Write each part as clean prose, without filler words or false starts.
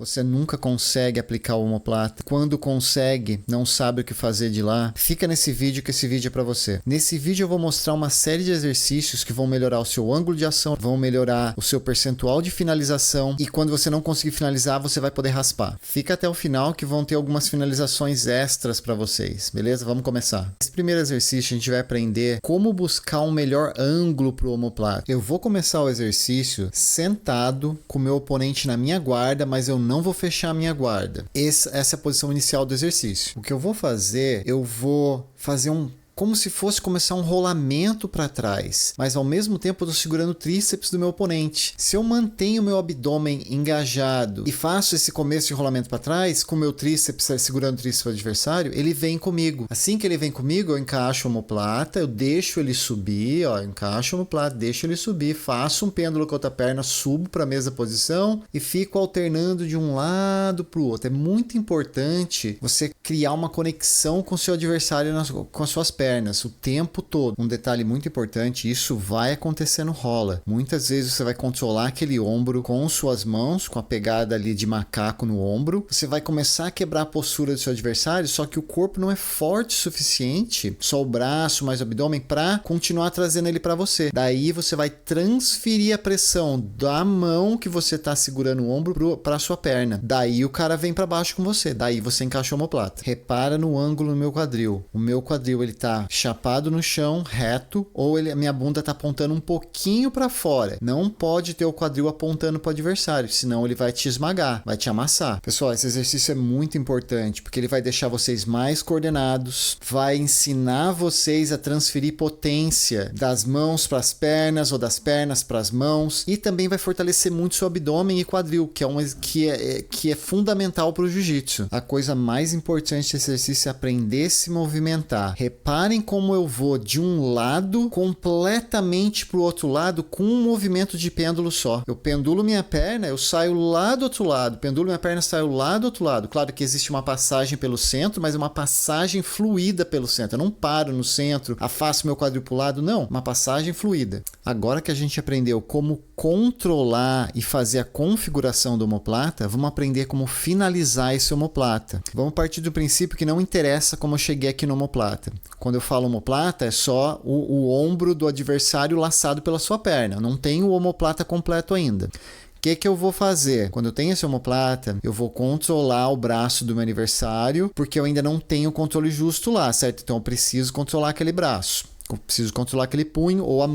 Você nunca consegue aplicar o omoplata. Quando consegue, não sabe o que fazer de lá, fica nesse vídeo que esse vídeo é para você. Nesse vídeo eu vou mostrar uma série de exercícios que vão melhorar o seu ângulo de ação, vão melhorar o seu percentual de finalização e quando você não conseguir finalizar, você vai poder raspar. Fica até o final que vão ter algumas finalizações extras para vocês, beleza? Vamos começar. Nesse primeiro exercício a gente vai aprender como buscar um melhor ângulo para o omoplata. Eu vou começar o exercício sentado com o meu oponente na minha guarda, mas eu não vou fechar a minha guarda. Essa é a posição inicial do exercício. O que eu vou fazer, eu vou fazer como se fosse começar um rolamento para trás, mas ao mesmo tempo eu estou segurando o tríceps do meu oponente. Se eu mantenho o meu abdômen engajado e faço esse começo de rolamento para trás, com o meu tríceps segurando o tríceps do adversário, ele vem comigo. Assim que ele vem comigo, eu encaixo o omoplata, eu deixo ele subir, ó, encaixo o omoplata, deixo ele subir, faço um pêndulo com a outra perna, subo para a mesma posição e fico alternando de um lado para o outro. É muito importante você criar uma conexão com o seu adversário com as suas pernas o tempo todo. Um detalhe muito importante, isso vai acontecer no rola. Muitas vezes você vai controlar aquele ombro com suas mãos, com a pegada ali de macaco no ombro. Você vai começar a quebrar a postura do seu adversário, só que o corpo não é forte o suficiente, só o braço mais o abdômen, para continuar trazendo ele para você. Daí você vai transferir a pressão da mão que você está segurando o ombro para a sua perna. Daí o cara vem para baixo com você. Daí você encaixa o omoplata. Repara no ângulo no meu quadril. O meu quadril ele tá chapado no chão, reto, ou a minha bunda tá apontando um pouquinho para fora. Não pode ter o quadril apontando para o adversário, senão ele vai te esmagar, vai te amassar. Pessoal, esse exercício é muito importante, porque ele vai deixar vocês mais coordenados, vai ensinar vocês a transferir potência das mãos para as pernas ou das pernas para as mãos, e também vai fortalecer muito seu abdômen e quadril, que é fundamental para o jiu-jitsu. A coisa mais importante desse exercício é aprender a se movimentar. Reparem como eu vou de um lado completamente para o outro lado com um movimento de pêndulo só. Eu pendulo minha perna, eu saio lá do outro lado. Pendulo minha perna, saio lá do outro lado. Claro que existe uma passagem pelo centro, mas é uma passagem fluida pelo centro. Eu não paro no centro, afasto meu quadril para o lado, não. Uma passagem fluida. Agora que a gente aprendeu como controlar e fazer a configuração do omoplata, vamos aprender como finalizar esse omoplata. Vamos partir do princípio que não interessa como eu cheguei aqui no omoplata. Quando eu falo omoplata, é só o ombro do adversário laçado pela sua perna. Não tem o omoplata completo ainda. O que eu vou fazer? Quando eu tenho esse omoplata, eu vou controlar o braço do meu adversário, porque eu ainda não tenho o controle justo lá, certo? Então eu preciso controlar aquele braço. Eu preciso controlar aquele punho ou a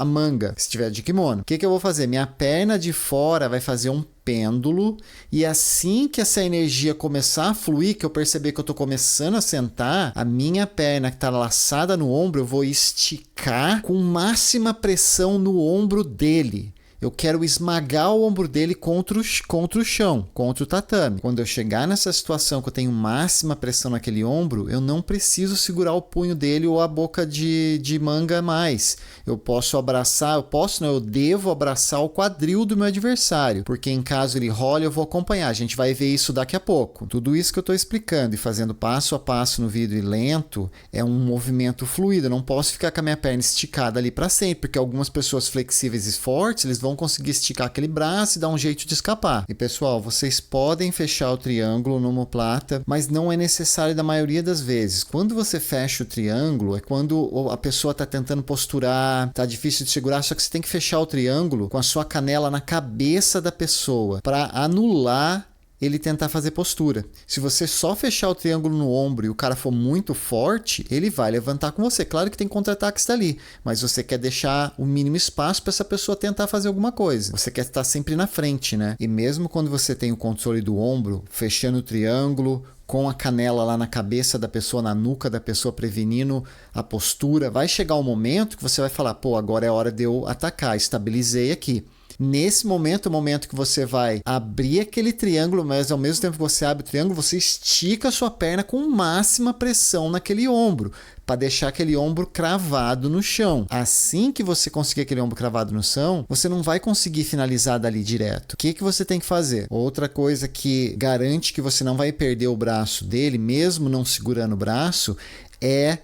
manga, se tiver de kimono. O que eu vou fazer? Minha perna de fora vai fazer um pêndulo, e assim que essa energia começar a fluir, que eu perceber que eu estou começando a sentar, a minha perna que está laçada no ombro, eu vou esticar com máxima pressão no ombro dele. Eu quero esmagar o ombro dele contra o chão, contra o tatame. Quando eu chegar nessa situação que eu tenho máxima pressão naquele ombro, eu não preciso segurar o punho dele ou a boca de manga mais. Eu posso abraçar, eu devo abraçar o quadril do meu adversário, porque em caso ele role, eu vou acompanhar. A gente vai ver isso daqui a pouco. Tudo isso que eu estou explicando e fazendo passo a passo no vídeo e lento é um movimento fluido. Eu não posso ficar com a minha perna esticada ali para sempre, porque algumas pessoas flexíveis e fortes, eles vão conseguir esticar aquele braço e dar um jeito de escapar. E pessoal, vocês podem fechar o triângulo no omoplata, mas não é necessário da maioria das vezes. Quando você fecha o triângulo, é quando a pessoa está tentando posturar, tá difícil de segurar, só que você tem que fechar o triângulo com a sua canela na cabeça da pessoa para anular ele tentar fazer postura. Se você só fechar o triângulo no ombro e o cara for muito forte, ele vai levantar com você. Claro que tem contra-ataques dali, mas você quer deixar o mínimo espaço para essa pessoa tentar fazer alguma coisa. Você quer estar sempre na frente, né? E mesmo quando você tem o controle do ombro, fechando o triângulo, com a canela lá na cabeça da pessoa, na nuca da pessoa, prevenindo a postura, vai chegar um momento que você vai falar, pô, agora é hora de eu atacar, estabilizei aqui. Nesse momento, é o momento que você vai abrir aquele triângulo, mas ao mesmo tempo que você abre o triângulo, você estica a sua perna com máxima pressão naquele ombro, para deixar aquele ombro cravado no chão. Assim que você conseguir aquele ombro cravado no chão, você não vai conseguir finalizar dali direto. O que você tem que fazer? Outra coisa que garante que você não vai perder o braço dele, mesmo não segurando o braço, é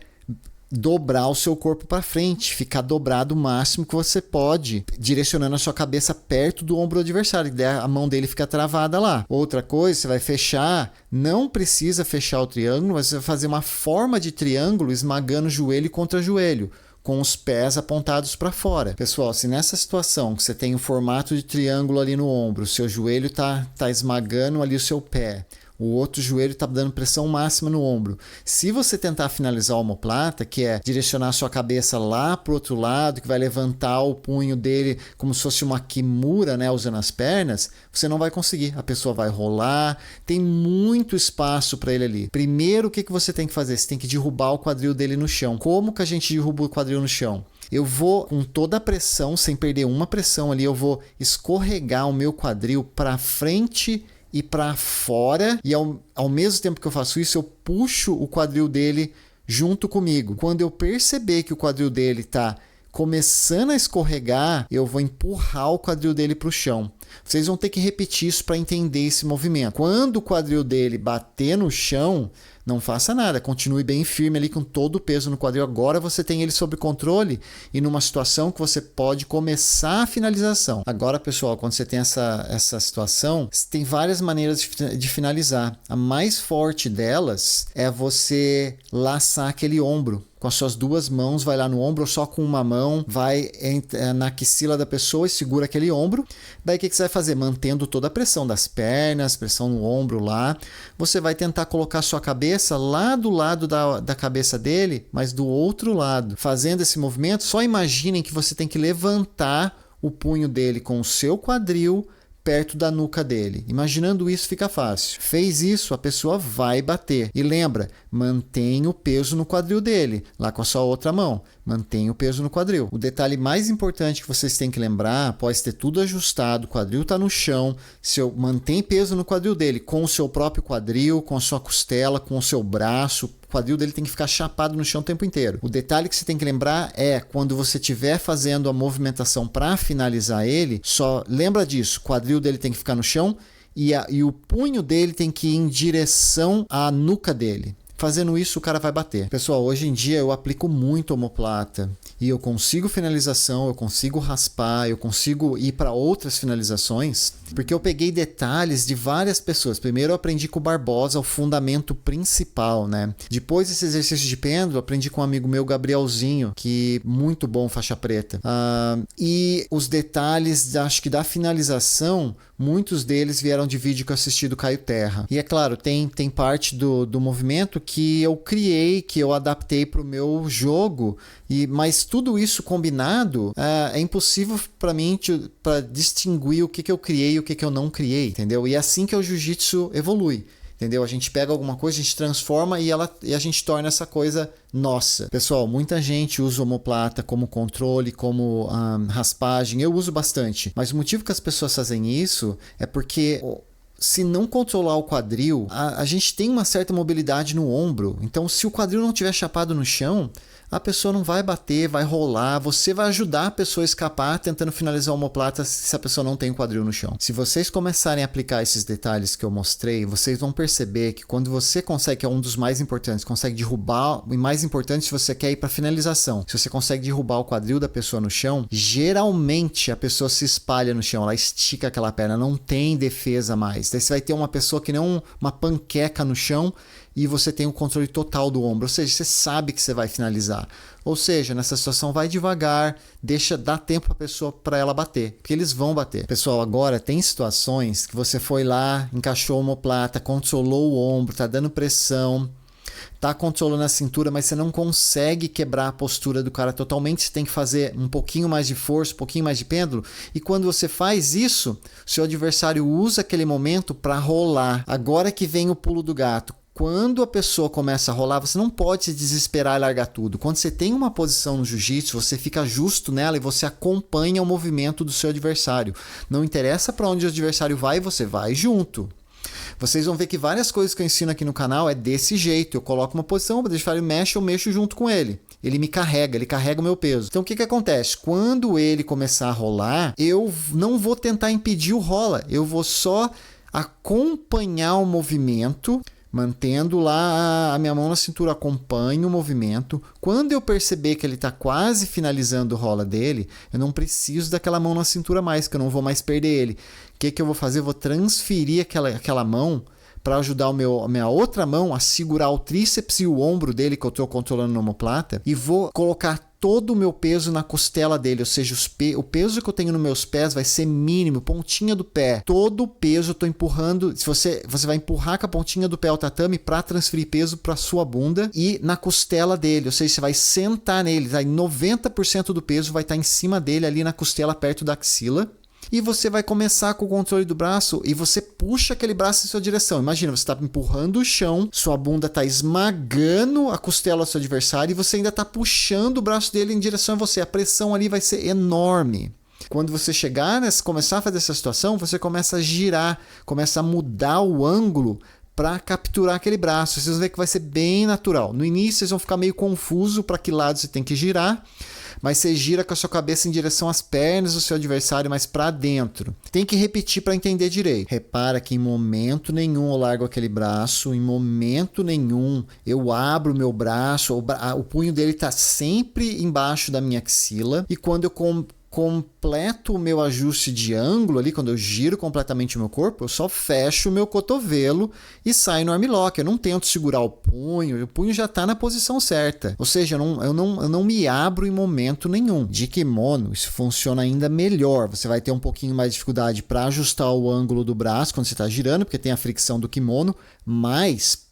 dobrar o seu corpo para frente, ficar dobrado o máximo que você pode, direcionando a sua cabeça perto do ombro do adversário, a mão dele fica travada lá. Outra coisa, você vai fechar, não precisa fechar o triângulo, mas você vai fazer uma forma de triângulo esmagando joelho contra joelho, com os pés apontados para fora. Pessoal, se nessa situação que você tem o formato de triângulo ali no ombro, o seu joelho tá esmagando ali o seu pé, o outro joelho está dando pressão máxima no ombro. Se você tentar finalizar a omoplata, que é direcionar a sua cabeça lá para o outro lado, que vai levantar o punho dele como se fosse uma kimura, né, usando as pernas, você não vai conseguir. A pessoa vai rolar, tem muito espaço para ele ali. Primeiro, o que você tem que fazer? Você tem que derrubar o quadril dele no chão. Como que a gente derruba o quadril no chão? Eu vou, com toda a pressão, sem perder uma pressão ali, eu vou escorregar o meu quadril para frente e para fora, e ao mesmo tempo que eu faço isso, eu puxo o quadril dele junto comigo. Quando eu perceber que o quadril dele está começando a escorregar, eu vou empurrar o quadril dele para o chão. Vocês vão ter que repetir isso para entender esse movimento. Quando o quadril dele bater no chão, não faça nada, continue bem firme ali com todo o peso no quadril. Agora você tem ele sob controle e numa situação que você pode começar a finalização. Agora, pessoal, quando você tem essa situação, você tem várias maneiras de finalizar. A mais forte delas é você laçar aquele ombro. Com as suas duas mãos, vai lá no ombro, ou só com uma mão, vai na axila da pessoa e segura aquele ombro. Daí o que você vai fazer? Mantendo toda a pressão das pernas, pressão no ombro lá, você vai tentar colocar sua cabeça lá do lado da cabeça dele, mas do outro lado. Fazendo esse movimento, só imaginem que você tem que levantar o punho dele com o seu quadril perto da nuca dele. Imaginando isso fica fácil. Fez isso, a pessoa vai bater. E lembra, mantenha o peso no quadril dele, lá com a sua outra mão. Mantenha o peso no quadril. O detalhe mais importante que vocês têm que lembrar, após ter tudo ajustado, o quadril está no chão, mantém peso no quadril dele, com o seu próprio quadril, com a sua costela, com o seu braço. O quadril dele tem que ficar chapado no chão o tempo inteiro. O detalhe que você tem que lembrar é, quando você estiver fazendo a movimentação para finalizar ele, só lembra disso, o quadril dele tem que ficar no chão e o punho dele tem que ir em direção à nuca dele. Fazendo isso, o cara vai bater. Pessoal, hoje em dia eu aplico muito omoplata e eu consigo finalização, eu consigo raspar, eu consigo ir para outras finalizações, porque eu peguei detalhes de várias pessoas. Primeiro eu aprendi com o Barbosa o fundamento principal, né? Depois desse exercício de pêndulo, eu aprendi com um amigo meu, Gabrielzinho, que muito bom, faixa preta. E os detalhes, acho que da finalização, muitos deles vieram de vídeo que eu assisti do Caio Terra. E é claro, tem parte do movimento que eu criei, que eu adaptei para o meu jogo, mas tudo isso combinado é impossível para mim para distinguir o que eu criei e o que eu não criei, entendeu? E é assim que o jiu-jitsu evolui. Entendeu? A gente pega alguma coisa, a gente transforma e a gente torna essa coisa nossa. Pessoal, muita gente usa omoplata como controle, como raspagem. Eu uso bastante. Mas o motivo que as pessoas fazem isso é porque se não controlar o quadril, a gente tem uma certa mobilidade no ombro. Então, se o quadril não estiver chapado no chão, a pessoa não vai bater, vai rolar. Você vai ajudar a pessoa a escapar tentando finalizar a omoplata se a pessoa não tem o quadril no chão. Se vocês começarem a aplicar esses detalhes que eu mostrei, vocês vão perceber que quando você consegue, que é um dos mais importantes, consegue derrubar, e mais importante se você quer ir para finalização, se você consegue derrubar o quadril da pessoa no chão, geralmente a pessoa se espalha no chão, ela estica aquela perna, não tem defesa mais. Daí você vai ter uma pessoa que nem uma panqueca no chão e você tem o controle total do ombro, ou seja, você sabe que você vai finalizar. Ou seja, nessa situação vai devagar, dá tempo para a pessoa, para ela bater, porque eles vão bater. Pessoal, agora tem situações que você foi lá, encaixou a omoplata, controlou o ombro, tá dando pressão, tá controlando a cintura, mas você não consegue quebrar a postura do cara totalmente, você tem que fazer um pouquinho mais de força, um pouquinho mais de pêndulo, e quando você faz isso, seu adversário usa aquele momento para rolar. Agora que vem o pulo do gato. Quando a pessoa começa a rolar, você não pode se desesperar e largar tudo. Quando você tem uma posição no jiu-jitsu, você fica justo nela e você acompanha o movimento do seu adversário. Não interessa para onde o adversário vai, você vai junto. Vocês vão ver que várias coisas que eu ensino aqui no canal é desse jeito. Eu coloco uma posição, o adversário mexe, eu mexo junto com ele. Ele me carrega, ele carrega o meu peso. Então o que acontece? Quando ele começar a rolar, eu não vou tentar impedir o rola. Eu vou só acompanhar o movimento Mantendo lá a minha mão na cintura, acompanho o movimento. Quando eu perceber que ele está quase finalizando o rola dele, eu não preciso daquela mão na cintura mais, que eu não vou mais perder ele. O que eu vou fazer? Eu vou transferir aquela mão para ajudar a minha outra mão a segurar o tríceps e o ombro dele, que eu estou controlando no omoplata, e vou colocar todo o meu peso na costela dele, ou seja, o peso que eu tenho nos meus pés vai ser mínimo, pontinha do pé. Todo o peso eu estou empurrando, se você vai empurrar com a pontinha do pé ao tatame para transferir peso para sua bunda e na costela dele, ou seja, você vai sentar nele, aí 90% do peso vai estar em cima dele, ali na costela, perto da axila. E você vai começar com o controle do braço e você puxa aquele braço em sua direção. Imagina, você está empurrando o chão, sua bunda está esmagando a costela do seu adversário e você ainda está puxando o braço dele em direção a você. A pressão ali vai ser enorme. Quando você começar a fazer essa situação, você começa a girar, começa a mudar o ângulo para capturar aquele braço. Vocês vão ver que vai ser bem natural. No início, vocês vão ficar meio confuso para que lado você tem que girar, mas você gira com a sua cabeça em direção às pernas do seu adversário, mas para dentro. Tem que repetir para entender direito. Repara que em momento nenhum eu largo aquele braço, em momento nenhum eu abro o meu braço, o punho dele está sempre embaixo da minha axila, e quando eu completo o meu ajuste de ângulo ali, quando eu giro completamente o meu corpo, eu só fecho o meu cotovelo e saio no armlock. Eu não tento segurar o punho já está na posição certa. Ou seja, eu não me abro em momento nenhum. De kimono, isso funciona ainda melhor. Você vai ter um pouquinho mais de dificuldade para ajustar o ângulo do braço quando você está girando, porque tem a fricção do kimono, mas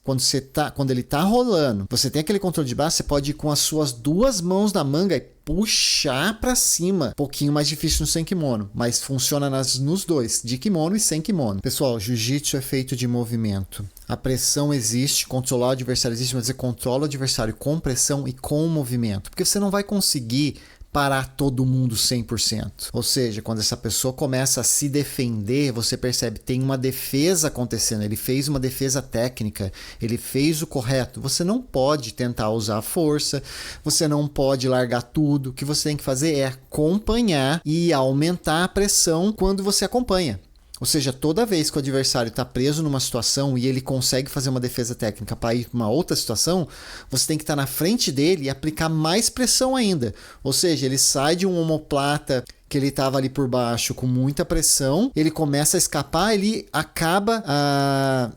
quando ele está rolando, você tem aquele controle de braço, você pode ir com as suas duas mãos na manga e puxar para cima. Um pouquinho mais difícil no sem kimono, mas funciona nos dois, de kimono e sem kimono. Pessoal, jiu-jitsu é feito de movimento. A pressão existe, controlar o adversário existe, mas você controla o adversário com pressão e com movimento, porque você não vai conseguir parar todo mundo 100%. Ou seja, quando essa pessoa começa a se defender, você percebe, tem uma defesa acontecendo, ele fez uma defesa técnica, ele fez o correto. Você não pode tentar usar a força, você não pode largar tudo. O que você tem que fazer é acompanhar e aumentar a pressão quando você acompanha. Ou seja, toda vez que o adversário está preso numa situação e ele consegue fazer uma defesa técnica para ir para uma outra situação, você tem que estar na frente dele e aplicar mais pressão ainda. Ou seja, ele sai de um omoplata que ele estava ali por baixo com muita pressão, ele começa a escapar, ele acaba,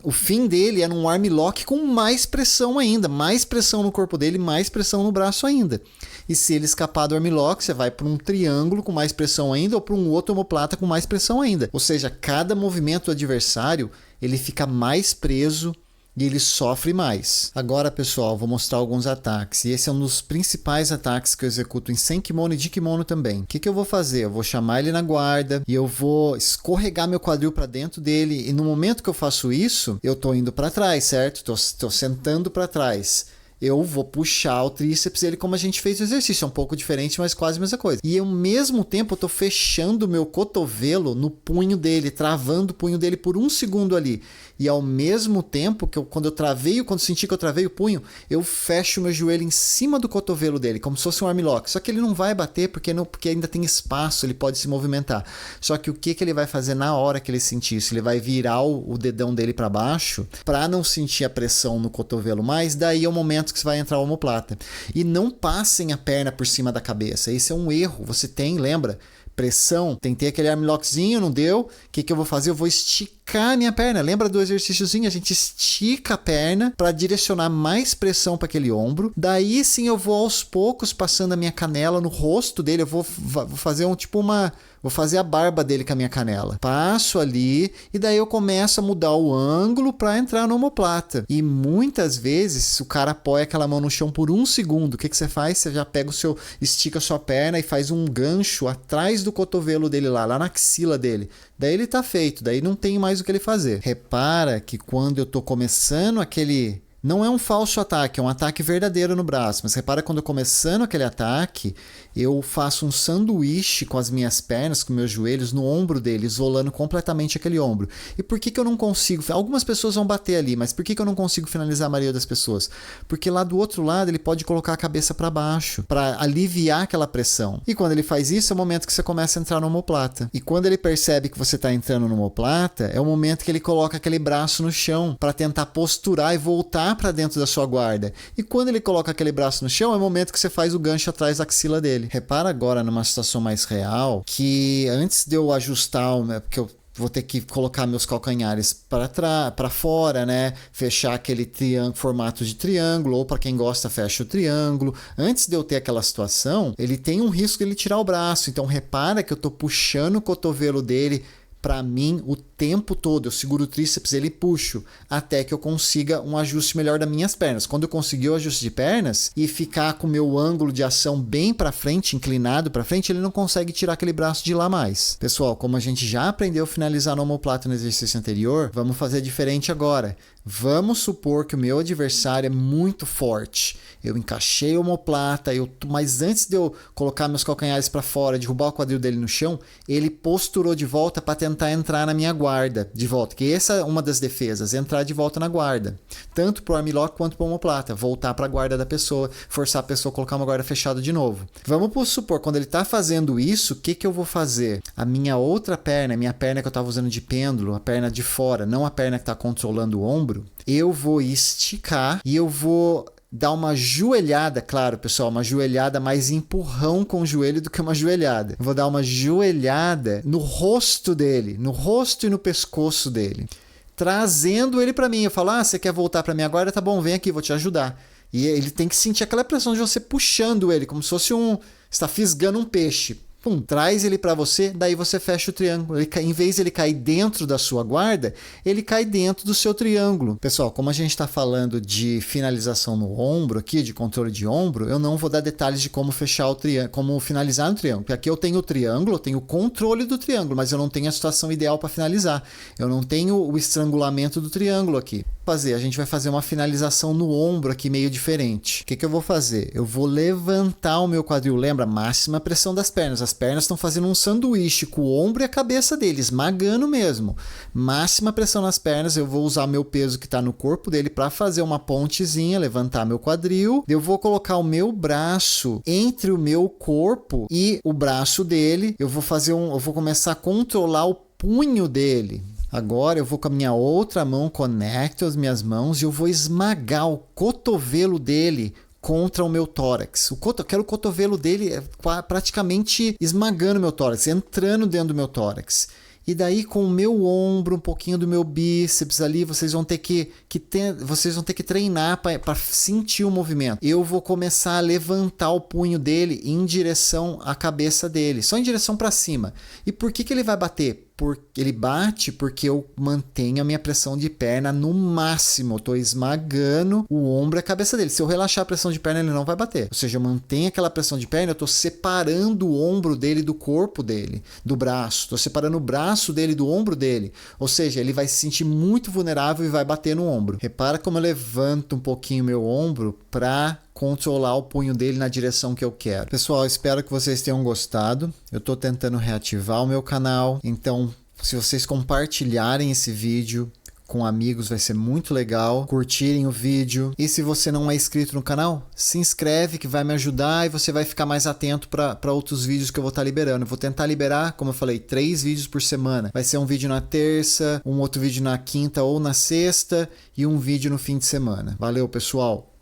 o fim dele é num armlock com mais pressão ainda, mais pressão no corpo dele, mais pressão no braço ainda. E se ele escapar do armlock, você vai para um triângulo com mais pressão ainda ou para um outro omoplata com mais pressão ainda. Ou seja, cada movimento do adversário, ele fica mais preso e ele sofre mais. Agora, pessoal, vou mostrar alguns ataques. E esse é um dos principais ataques que eu executo em sem kimono e de kimono também. O que eu vou fazer? Eu vou chamar ele na guarda e eu vou escorregar meu quadril para dentro dele. E no momento que eu faço isso, eu tô indo para trás, certo? Tô sentando para trás. Eu vou puxar o tríceps dele como a gente fez o exercício. É um pouco diferente, mas quase a mesma coisa. E ao mesmo tempo eu tô fechando o meu cotovelo no punho dele, travando o punho dele por 1 segundo ali. E ao mesmo tempo que quando senti que eu travei o punho, eu fecho o meu joelho em cima do cotovelo dele, como se fosse um armlock. Só que ele não vai bater porque ainda tem espaço, ele pode se movimentar. Só que o que ele vai fazer na hora que ele sentir isso? Ele vai virar o dedão dele para baixo para não sentir a pressão no cotovelo mais. Daí é o momento que você vai entrar o omoplata. E não passem a perna por cima da cabeça. Esse é um erro. Você lembra? Pressão, tentei aquele armlockzinho, não deu. O que eu vou fazer? Eu vou esticar a minha perna. Lembra do exercíciozinho? A gente estica a perna para direcionar mais pressão para aquele ombro. Daí sim eu vou aos poucos passando a minha canela no rosto dele. Eu vou fazer vou fazer a barba dele com a minha canela. Passo ali e daí eu começo a mudar o ângulo para entrar no omoplata. E muitas vezes o cara apoia aquela mão no chão por 1 segundo. O que você faz? Você já estica a sua perna e faz um gancho atrás do cotovelo dele lá na axila dele. Daí ele tá feito, daí não tem mais o que ele fazer. Repara que quando eu tô começando Não é um falso ataque, é um ataque verdadeiro no braço. Mas repara, quando eu começando aquele ataque, eu faço um sanduíche com as minhas pernas, com meus joelhos, no ombro dele, isolando completamente aquele ombro. E por que eu não consigo? Algumas pessoas vão bater ali, mas por que eu não consigo finalizar a maioria das pessoas? Porque lá do outro lado ele pode colocar a cabeça para baixo, para aliviar aquela pressão. E quando ele faz isso, é o momento que você começa a entrar no omoplata. E quando ele percebe que você está entrando no omoplata, é o momento que ele coloca aquele braço no chão para tentar posturar e voltar para dentro da sua guarda. E quando ele coloca aquele braço no chão, é o momento que você faz o gancho atrás da axila dele. Repara agora numa situação mais real que antes de eu ajustar, porque eu vou ter que colocar meus calcanhares para fora, né? Fechar aquele formato de triângulo, ou para quem gosta, fecha o triângulo. Antes de eu ter aquela situação, ele tem um risco de ele tirar o braço. Então repara que eu estou puxando o cotovelo dele para mim o tempo todo. Eu seguro o tríceps, ele puxo até que eu consiga um ajuste melhor das minhas pernas. Quando eu conseguir o ajuste de pernas e ficar com o meu ângulo de ação bem para frente, inclinado para frente, ele não consegue tirar aquele braço de lá mais. Pessoal, como a gente já aprendeu a finalizar no omoplata no exercício anterior, vamos fazer diferente agora. Vamos supor que o meu adversário é muito forte. Eu encaixei o omoplata, mas antes de eu colocar meus calcanhares para fora, derrubar o quadril dele no chão, ele posturou de volta para tentar entrar na minha guarda de volta. Que essa é uma das defesas, entrar de volta na guarda. Tanto pro armlock quanto pro omoplata. Voltar para a guarda da pessoa, forçar a pessoa a colocar uma guarda fechada de novo. Vamos supor, quando ele está fazendo isso, o que eu vou fazer? A minha outra perna, a minha perna que eu estava usando de pêndulo, a perna de fora, não a perna que está controlando o ombro, eu vou esticar e eu vou dar uma joelhada, claro, pessoal, uma joelhada mais empurrão com o joelho do que uma joelhada. Eu vou dar uma joelhada no rosto dele, no rosto e no pescoço dele, trazendo ele para mim. Eu falo, você quer voltar para minha guarda? Tá bom, vem aqui, vou te ajudar. E ele tem que sentir aquela pressão de você puxando ele, como se fosse está fisgando um peixe. Pum, traz ele para você, daí você fecha o triângulo. Em vez de ele cair dentro da sua guarda, ele cai dentro do seu triângulo. Pessoal, como a gente está falando de finalização no ombro aqui, de controle de ombro, eu não vou dar detalhes de como fechar o triângulo, como finalizar no triângulo. Porque aqui eu tenho o triângulo, eu tenho o controle do triângulo, mas eu não tenho a situação ideal para finalizar. Eu não tenho o estrangulamento do triângulo aqui. A gente vai fazer uma finalização no ombro aqui meio diferente. O que eu vou fazer? Eu vou levantar o meu quadril. Lembra? Máxima pressão das pernas. As pernas estão fazendo um sanduíche com o ombro e a cabeça dele, esmagando mesmo. Máxima pressão nas pernas. Eu vou usar meu peso que está no corpo dele para fazer uma pontezinha, levantar meu quadril. Eu vou colocar o meu braço entre o meu corpo e o braço dele. Eu vou começar a controlar o punho dele. Agora eu vou com a minha outra mão, conecto as minhas mãos e eu vou esmagar o cotovelo dele contra o meu tórax. Eu quero o cotovelo dele praticamente esmagando o meu tórax, entrando dentro do meu tórax. E daí com o meu ombro, um pouquinho do meu bíceps ali, vocês vão ter que treinar para sentir o movimento. Eu vou começar a levantar o punho dele em direção à cabeça dele, só em direção para cima. E por que ele vai bater? Ele bate porque eu mantenho a minha pressão de perna no máximo. Eu estou esmagando o ombro e a cabeça dele. Se eu relaxar a pressão de perna, ele não vai bater. Ou seja, eu mantenho aquela pressão de perna, eu estou separando o ombro dele do corpo dele, do braço. Estou separando o braço dele do ombro dele. Ou seja, ele vai se sentir muito vulnerável e vai bater no ombro. Repara como eu levanto um pouquinho meu ombro para controlar o punho dele na direção que eu quero. Pessoal, espero que vocês tenham gostado. Eu estou tentando reativar o meu canal, então se vocês compartilharem esse vídeo com amigos vai ser muito legal, curtirem o vídeo. E se você não é inscrito no canal, se inscreve que vai me ajudar e você vai ficar mais atento para outros vídeos que eu vou estar liberando. Eu vou tentar liberar, como eu falei, 3 vídeos por semana. Vai ser um vídeo na terça, um outro vídeo na quinta ou na sexta e um vídeo no fim de semana. Valeu, pessoal!